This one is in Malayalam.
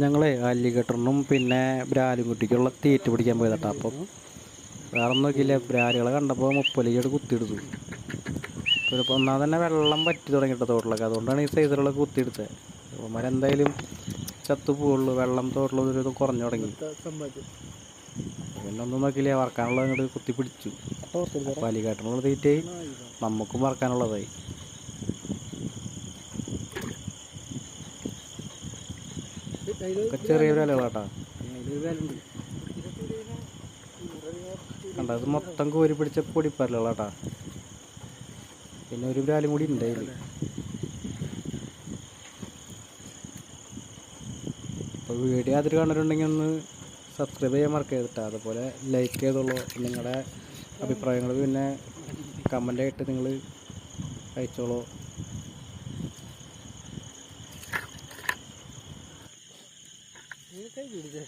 ഞങ്ങളെ അല്ലികെട്ടറിനും പിന്നെ ബ്രാലുംകുട്ടിക്കുള്ള തീറ്റ പിടിക്കാൻ പോയതാട്ടോ. അപ്പം വേറെ ഒന്നും നോക്കിയില്ല, ബ്രാലുകളെ കണ്ടപ്പോൾ മുപ്പലിയോട് കുത്തിയെടുത്തു. ഇപ്പോൾ ഒന്നാമത് തന്നെ വെള്ളം പറ്റി തുടങ്ങിയിട്ട് തോട്ടിലൊക്കെ, അതുകൊണ്ടാണ് ഈ സൈസിലുള്ള കുത്തിയെടുത്തത്. ഇവന്മാരെന്തായാലും ചത്തു പോവുള്ളൂ, വെള്ളം തോട്ടിലുള്ള ഒരു ഇത് കുറഞ്ഞു തുടങ്ങി. പിന്നെ ഒന്നും നോക്കിയില്ല, വറക്കാനുള്ളത് അങ്ങോട്ട് കുത്തി പിടിച്ചു. അപ്പോൾ അലികേട്ടനുള്ള തീറ്റയായി, നമുക്കും വറക്കാനുള്ളതായി. ഒക്കെ ചെറിയൊരു വിലകളാട്ടാ. കണ്ടത് മൊത്തം കോരി പിടിച്ച പൊടിപ്പരലുകളാട്ടാ. പിന്നെ ഒരു ബ്രാലും കൂടി ഉണ്ടായില്ല. അപ്പോൾ വീഡിയോ അതിൽ കണ്ടിട്ടുണ്ടെങ്കിൽ ഒന്ന് സബ്സ്ക്രൈബ് ചെയ്യാൻ മറക്കരുത്. അതുപോലെ ലൈക്ക് ചെയ്തോളൂ. നിങ്ങളുടെ അഭിപ്രായങ്ങൾ പിന്നെ കമൻ്റായിട്ട് നിങ്ങൾ അയച്ചോളൂ. കൈ പിടിച്ചേ.